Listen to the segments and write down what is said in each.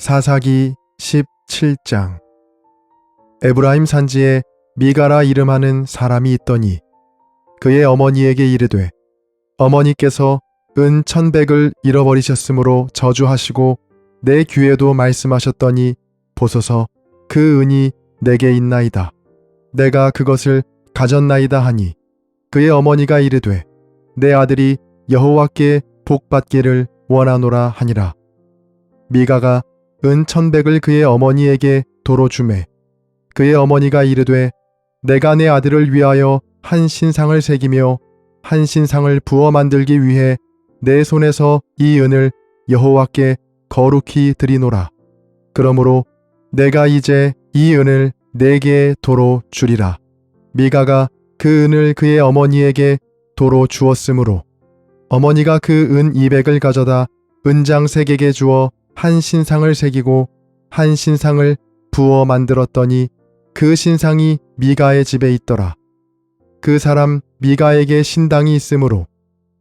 사사기 17장. 에브라임 산지에 미가라 이름하는 사람이 있더니 그의 어머니에게 이르되, 어머니께서 은 1,100을 잃어버리셨으므로 저주하시고 내 귀에도 말씀하셨더니 보소서, 그 은이 내게 있나이다. 내가 그것을 가졌나이다 하니, 그의 어머니가 이르되, 내 아들이 여호와께 복받기를 원하노라 하니라. 미가가 은 1,100을 그의 어머니에게 도로 주매, 그의 어머니가 이르되, 내가 내 아들을 위하여 한 신상을 새기며 한 신상을 부어 만들기 위해 내 손에서 이 은을 여호와께 거룩히 드리노라. 그러므로 내가 이제 이 은을 내게 도로 주리라. 미가가 그 은을 그의 어머니에게 도로 주었으므로 어머니가 그 은 200을 가져다 은장 3개에게 주어 한 신상을 새기고 한 신상을 부어 만들었더니 그 신상이 미가의 집에 있더라. 그 사람 미가에게 신당이 있으므로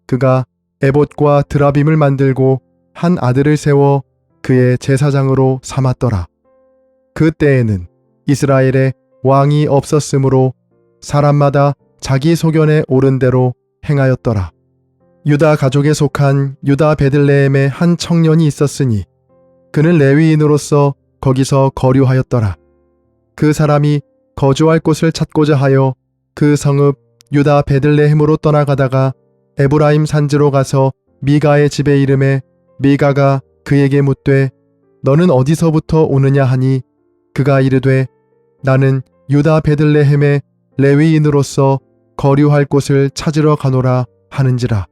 그가 에봇과 드라빔을 만들고 한 아들을 세워 그의 제사장으로 삼았더라. 그 때에는 이스라엘에 왕이 없었으므로 사람마다 자기 소견에 옳은 대로 행하였더라. 유다 가족에 속한 유다 베들레헴에 한 청년이 있었으니 그는 레위인으로서 거기서 거류하였더라. 그 사람이 거주할 곳을 찾고자 하여 그 성읍 유다 베들레헴으로 떠나가다가 에브라임 산지로 가서 미가의 집에 이르매, 미가가 그에게 묻되, 너는 어디서부터 오느냐 하니, 그가 이르되, 나는 유다 베들레헴의 레위인으로서 거류할 곳을 찾으러 가노라 하는지라.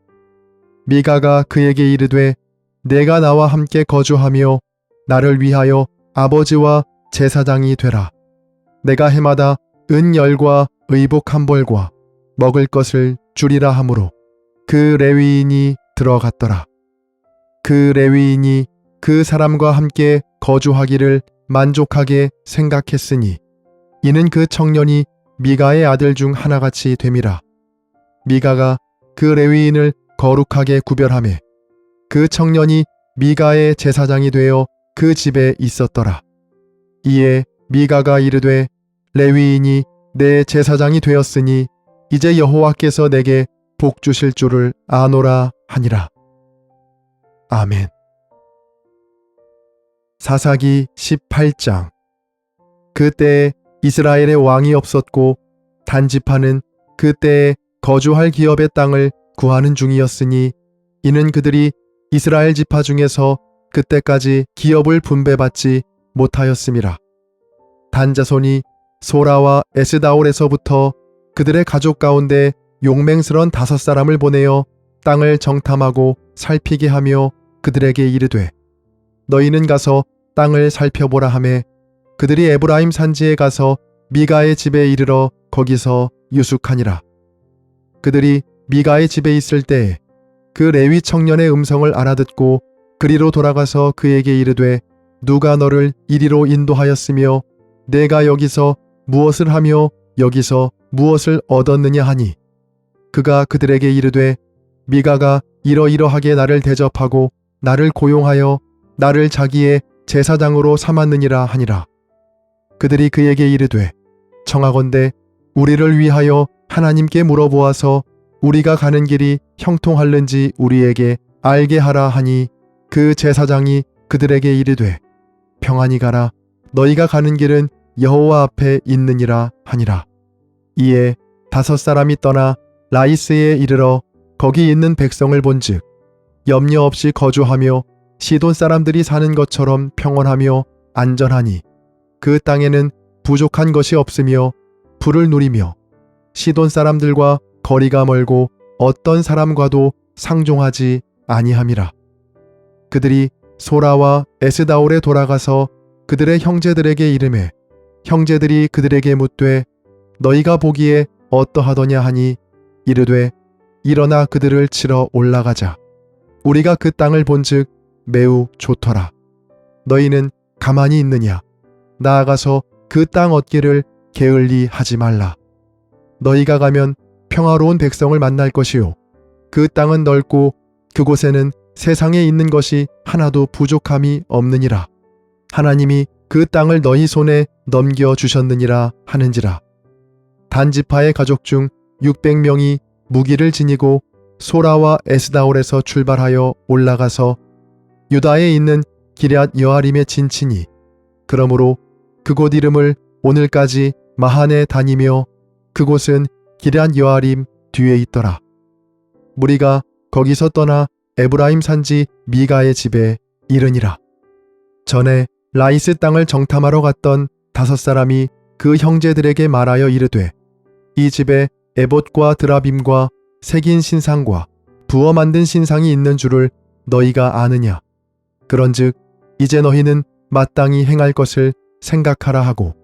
미가가 그에게 이르되, 내가 나와 함께 거주하며 나를 위하여 아버지와 제사장이 되라. 내가 해마다 은열과 의복 한 벌과 먹을 것을 주리라 하므로 그 레위인이 들어갔더라. 그 레위인이 그 사람과 함께 거주하기를 만족하게 생각했으니 이는 그 청년이 미가의 아들 중 하나같이 됨이라. 미가가 그 레위인을 거룩하게 구별하매 그 청년이 미가의 제사장이 되어 그 집에 있었더라. 이에 미가가 이르되, 레위인이 내 제사장이 되었으니 이제 여호와께서 내게 복 주실 줄을 아노라 하니라. 아멘. 사사기 18장. 그때에 이스라엘에 왕이 없었고 단지파는 그때에 거주할 기업의 땅을 구하는 중이었으니 이는 그들이 이스라엘 지파 중에서 그때까지 기업을 분배받지 못하였음이라. 단 자손이 소라와 에스다올에서부터 그들의 가족 가운데 용맹스런 5사람을 보내어 땅을 정탐하고 살피게 하며 그들에게 이르되, 너희는 가서 땅을 살펴보라 하매 그들이 에브라임 산지에 가서 미가의 집에 이르러 거기서 유숙하니라. 그들이 미가의 집에 있을 때에 그 레위 청년의 음성을 알아듣고 그리로 돌아가서 그에게 이르되, 누가 너를 이리로 인도하였으며 내가 여기서 무엇을 하며 여기서 무엇을 얻었느냐 하니, 그가 그들에게 이르되, 미가가 이러이러하게 나를 대접하고 나를 고용하여 나를 자기의 제사장으로 삼았느니라 하니라. 그들이 그에게 이르되, 청하건대 우리를 위하여 하나님께 물어보아서 우리가 가는 길이 형통할는지 우리에게 알게 하라 하니, 그 제사장이 그들에게 이르되, 평안히 가라. 너희가 가는 길은 여호와 앞에 있느니라 하니라. 이에 5사람이 떠나 라이스에 이르러 거기 있는 백성을 본즉 염려 없이 거주하며 시돈 사람들이 사는 것처럼 평온하며 안전하니 그 땅에는 부족한 것이 없으며 불을 누리며 시돈 사람들과 거리가 멀고 어떤 사람과도 상종하지 아니함이라. 그들이 소라와 에스다올에 돌아가서 그들의 형제들에게 이르매 형제들이 그들에게 묻되, 너희가 보기에 어떠하더냐 하니, 이르되, 일어나 그들을 치러 올라가자. 우리가 그 땅을 본즉 매우 좋더라. 너희는 가만히 있느냐? 나아가서 그 땅 얻기를 게을리 하지 말라. 너희가 가면 평화로운 백성을 만날 것이요, 그 땅은 넓고 그곳에는 세상에 있는 것이 하나도 부족함이 없느니라. 하나님이 그 땅을 너희 손에 넘겨주셨느니라 하는지라. 단지파의 가족 중 600명이 무기를 지니고 소라와 에스다올에서 출발하여 올라가서 유다에 있는 기럇 여아림에 진치니 그러므로 그곳 이름을 오늘까지 마한에 다니며 그곳은 기럇 여아림 뒤에 있더라. 무리가 거기서 떠나 에브라임 산지 미가의 집에 이르니라. 전에 라이스 땅을 정탐하러 갔던 5사람이 그 형제들에게 말하여 이르되 이 집에 에봇과 드라빔과 새긴 신상과 부어 만든 신상이 있는 줄을 너희가 아느냐. 그런즉 이제 너희는 마땅히 행할 것을 생각하라 하고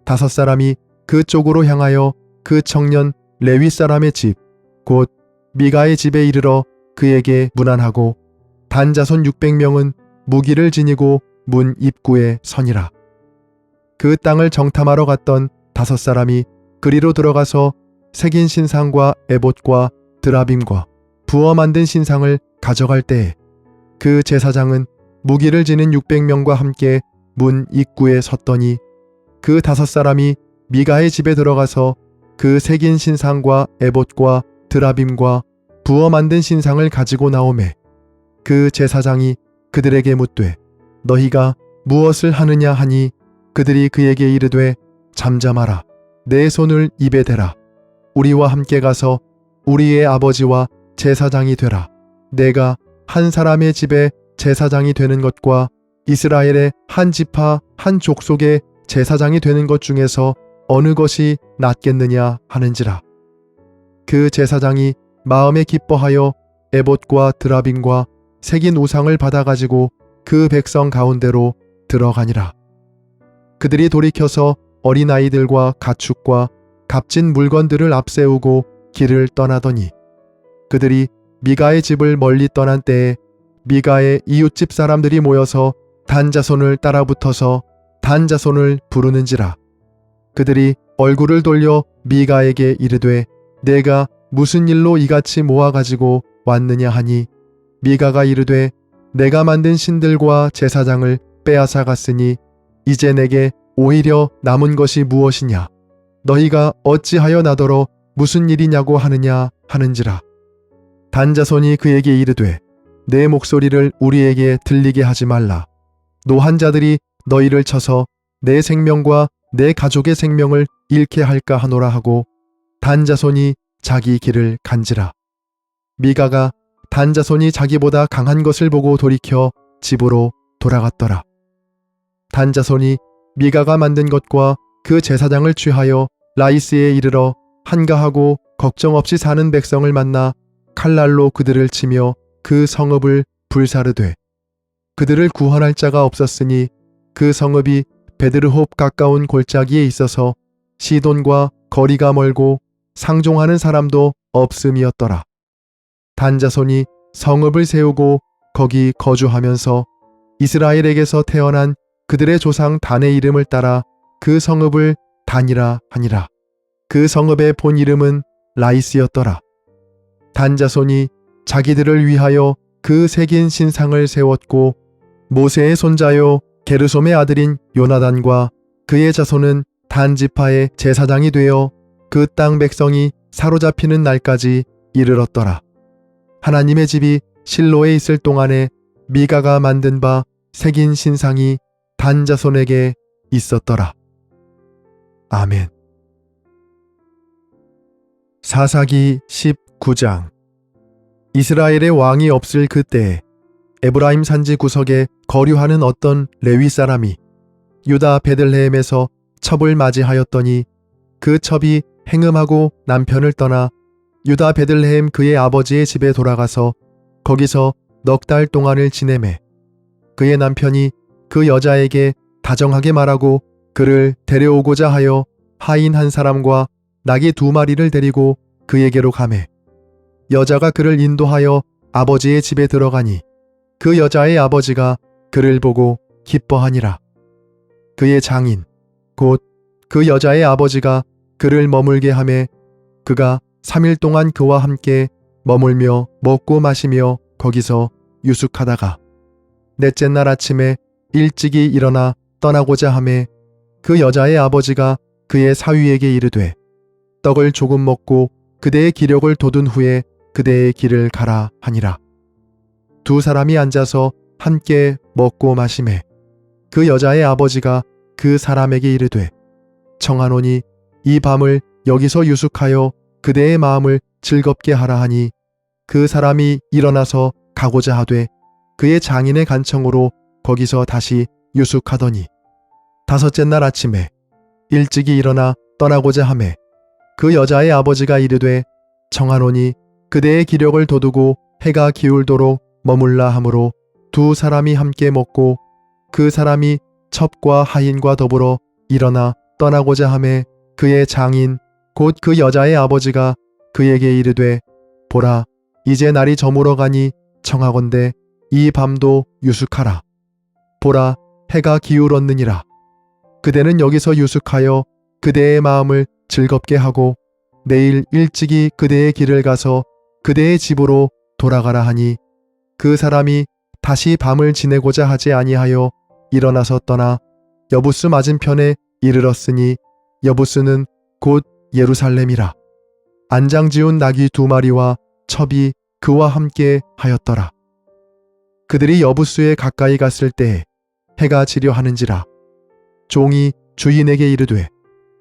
5사람이 그쪽으로 향하여 그 청년 레위 사람의 집 곧 미가의 집에 이르러 그에게 문안하고 단 자손 600명은 무기를 지니고 문 입구에 서니라. 그 땅을 정탐하러 갔던 5사람이 그리로 들어가서 새긴 신상과 에봇과 드라빔과 부어 만든 신상을 가져갈 때에 그 제사장은 무기를 지닌 600명과 함께 문 입구에 섰더니 그 5사람이 미가의 집에 들어가서 그 새긴 신상과 에봇과 드라빔과 부어 만든 신상을 가지고 나오매 그 제사장이 그들에게 묻되 너희가 무엇을 하느냐 하니 그들이 그에게 이르되 잠잠하라. 내 손을 입에 대라. 우리와 함께 가서 우리의 아버지와 제사장이 되라. 내가 한 사람의 집에 제사장이 되는 것과 이스라엘의 한 지파 한 족속의 제사장이 되는 것 중에서 어느 것이 낫겠느냐 하는지라. 그 제사장이 마음에 기뻐하여 에봇과 드라빔과 새긴 우상을 받아가지고 그 백성 가운데로 들어가니라. 그들이 돌이켜서 어린아이들과 가축과 값진 물건들을 앞세우고 길을 떠나더니 그들이 미가의 집을 멀리 떠난 때에 미가의 이웃집 사람들이 모여서 단자손을 따라붙어서 단자손을 부르는지라. 그들이 얼굴을 돌려 미가에게 이르되 내가 무슨 일로 이같이 모아가지고 왔느냐 하니 미가가 이르되 내가 만든 신들과 제사장을 빼앗아 갔으니 이제 내게 오히려 남은 것이 무엇이냐. 너희가 어찌하여 나더러 무슨 일이냐고 하느냐 하는지라. 단자손이 그에게 이르되 내 목소리를 우리에게 들리게 하지 말라. 노한 자들이 너희를 쳐서 내 생명과 내 가족의 생명을 잃게 할까 하노라 하고 단자손이 자기 길을 간지라. 미가가 단자손이 자기보다 강한 것을 보고 돌이켜 집으로 돌아갔더라. 단자손이 미가가 만든 것과 그 제사장을 취하여 라이스에 이르러 한가하고 걱정 없이 사는 백성을 만나 칼날로 그들을 치며 그 성읍을 불사르되 그들을 구원할 자가 없었으니 그 성읍이 베드르홉 가까운 골짜기에 있어서 시돈과 거리가 멀고 상종하는 사람도 없음이었더라. 단자손이 성읍을 세우고 거기 거주하면서 이스라엘에게서 태어난 그들의 조상 단의 이름을 따라 그 성읍을 단이라 하니라. 그 성읍의 본 이름은 라이스였더라. 단자손이 자기들을 위하여 그 새긴 신상을 세웠고 모세의 손자요 게르솜의 아들인 요나단과 그의 자손은 단지파의 제사장이 되어 그 땅 백성이 사로잡히는 날까지 이르렀더라. 하나님의 집이 실로에 있을 동안에 미가가 만든 바 새긴 신상이 단자손에게 있었더라. 아멘. 사사기 19장. 이스라엘의 왕이 없을 그때에 에브라임 산지 구석에 거류하는 어떤 레위 사람이 유다 베들레헴에서 첩을 맞이하였더니 그 첩이 행음하고 남편을 떠나 유다 베들레헴 그의 아버지의 집에 돌아가서 거기서 넉 달 동안을 지내매 그의 남편이 그 여자에게 다정하게 말하고 그를 데려오고자 하여 하인 한 사람과 나귀 2마리를 데리고 그에게로 가매 여자가 그를 인도하여 아버지의 집에 들어가니 그 여자의 아버지가 그를 보고 기뻐하니라. 그의 장인 곧 그 여자의 아버지가 그를 머물게 하매 그가 3일 동안 그와 함께 머물며 먹고 마시며 거기서 유숙하다가 넷째 날 아침에 일찍이 일어나 떠나고자 하매 그 여자의 아버지가 그의 사위에게 이르되 떡을 조금 먹고 그대의 기력을 돋운 후에 그대의 길을 가라 하니라. 두 사람이 앉아서 함께 먹고 마시매 그 여자의 아버지가 그 사람에게 이르되 청하노니 이 밤을 여기서 유숙하여 그대의 마음을 즐겁게 하라 하니 그 사람이 일어나서 가고자 하되 그의 장인의 간청으로 거기서 다시 유숙하더니 다섯째 날 아침에 일찍이 일어나 떠나고자 하매 그 여자의 아버지가 이르되 청하노니 그대의 기력을 돋우고 해가 기울도록 머물라 하므로 두 사람이 함께 먹고 그 사람이 첩과 하인과 더불어 일어나 떠나고자 하매 그의 장인 곧 그 여자의 아버지가 그에게 이르되 보라 이제 날이 저물어 가니 청하건대 이 밤도 유숙하라. 보라 해가 기울었느니라. 그대는 여기서 유숙하여 그대의 마음을 즐겁게 하고 내일 일찍이 그대의 길을 가서 그대의 집으로 돌아가라 하니 그 사람이 다시 밤을 지내고자 하지 아니하여 일어나서 떠나 여부스 맞은편에 이르렀으니 여부스는 곧 예루살렘이라. 안장 지운 나귀 2마리와 첩이 그와 함께 하였더라. 그들이 여부스에 가까이 갔을 때에 해가 지려 하는지라. 종이 주인에게 이르되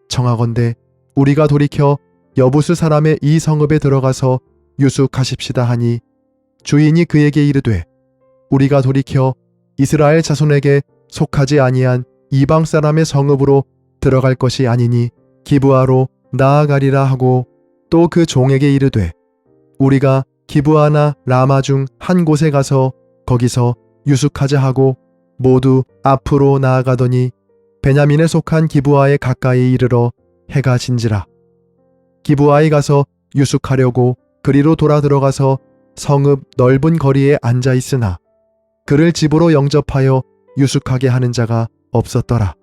청하건대 우리가 돌이켜 여부스 사람의 이 성읍에 들어가서 유숙하십시다 하니 주인이 그에게 이르되 우리가 돌이켜 이스라엘 자손에게 속하지 아니한 이방 사람의 성읍으로 들어갈 것이 아니니 기브아로 나아가리라 하고 또 그 종에게 이르되 우리가 기브아나 라마 중 한 곳에 가서 거기서 유숙하자 하고 모두 앞으로 나아가더니 베냐민에 속한 기브아에 가까이 이르러 해가 진지라. 기브아에 가서 유숙하려고 그리로 돌아 들어가서 성읍 넓은 거리에 앉아 있으나 그를 집으로 영접하여 유숙하게 하는 자가 없었더라.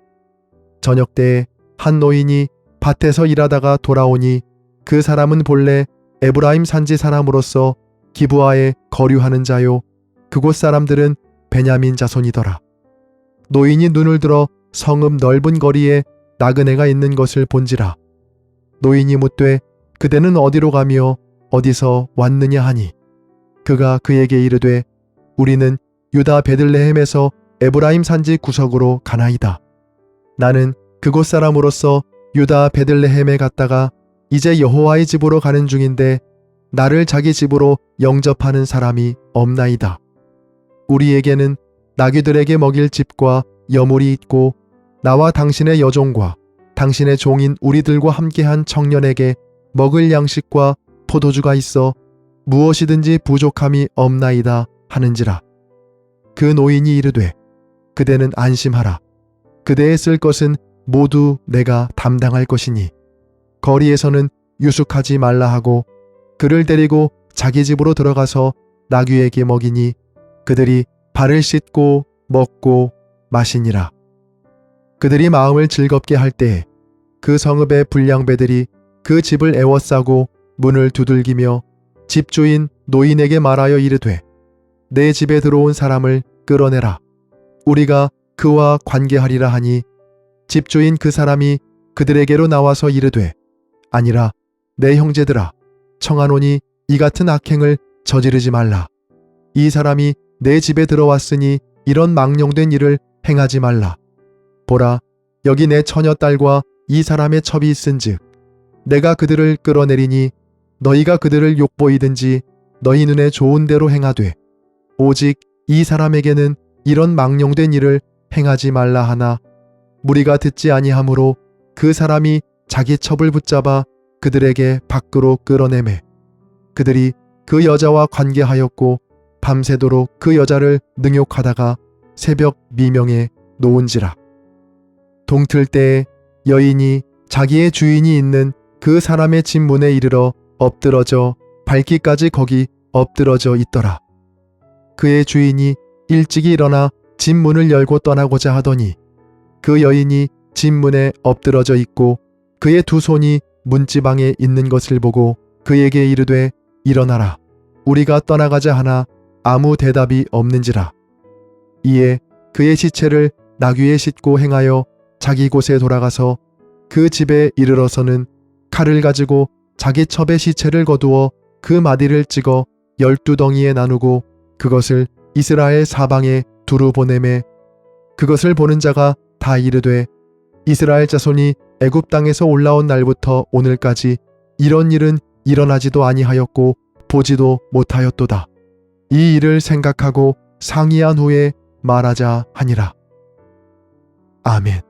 저녁 때에 한 노인이 밭에서 일하다가 돌아오니 그 사람은 본래 에브라임 산지 사람으로서 기브아에 거류하는 자요 그곳 사람들은 베냐민 자손이더라. 노인이 눈을 들어 성읍 넓은 거리에 나그네가 있는 것을 본지라. 노인이 묻되 그대는 어디로 가며 어디서 왔느냐 하니 그가 그에게 이르되 우리는 유다 베들레헴에서 에브라임 산지 구석으로 가나이다. 나는 그곳 사람으로서 유다 베들레헴에 갔다가 이제 여호와의 집으로 가는 중인데 나를 자기 집으로 영접하는 사람이 없나이다. 우리에게는 나귀들에게 먹일 집과 여물이 있고 나와 당신의 여종과 당신의 종인 우리들과 함께한 청년에게 먹을 양식과 포도주가 있어 무엇이든지 부족함이 없나이다 하는지라. 그 노인이 이르되 그대는 안심하라. 그대의 쓸 것은 모두 내가 담당할 것이니 거리에서는 유숙하지 말라 하고 그를 데리고 자기 집으로 들어가서 나귀에게 먹이니 그들이 발을 씻고 먹고 마시니라. 그들이 마음을 즐겁게 할 때에 그 성읍의 불량배들이 그 집을 에워싸고 문을 두들기며 집주인 노인에게 말하여 이르되 내 집에 들어온 사람을 끌어내라. 우리가 그와 관계하리라 하니 집주인 그 사람이 그들에게로 나와서 이르되 아니라 내 형제들아 청하노니 이 같은 악행을 저지르지 말라. 이 사람이 내 집에 들어왔으니 이런 망령된 일을 행하지 말라. 보라 여기 내 처녀딸과 이 사람의 첩이 있은즉 내가 그들을 끌어내리니 너희가 그들을 욕보이든지 너희 눈에 좋은 대로 행하되 오직 이 사람에게는 이런 망령된 일을 행하지 말라 하나 무리가 듣지 아니하므로 그 사람이 자기 첩을 붙잡아 그들에게 밖으로 끌어내매 그들이 그 여자와 관계하였고 밤새도록 그 여자를 능욕하다가 새벽 미명에 놓은지라. 동틀 때에 여인이 자기의 주인이 있는 그 사람의 집 문에 이르러 엎드러져 밝기까지 거기 엎드러져 있더라. 그의 주인이 일찍이 일어나 집 문을 열고 떠나고자 하더니 그 여인이 집 문에 엎드러져 있고 그의 두 손이 문지방에 있는 것을 보고 그에게 이르되 일어나라. 우리가 떠나가자 하나 아무 대답이 없는지라. 이에 그의 시체를 나귀에 싣고 행하여 자기 곳에 돌아가서 그 집에 이르러서는 칼을 가지고 자기 첩의 시체를 거두어 그 마디를 찍어 12덩이에 나누고 그것을 이스라엘 사방에 두루 보내매 그것을 보는 자가 다 이르되 이스라엘 자손이 애굽 땅에서 올라온 날부터 오늘까지 이런 일은 일어나지도 아니하였고 보지도 못하였도다. 이 일을 생각하고 상의한 후에 말하자 하니라. 아멘.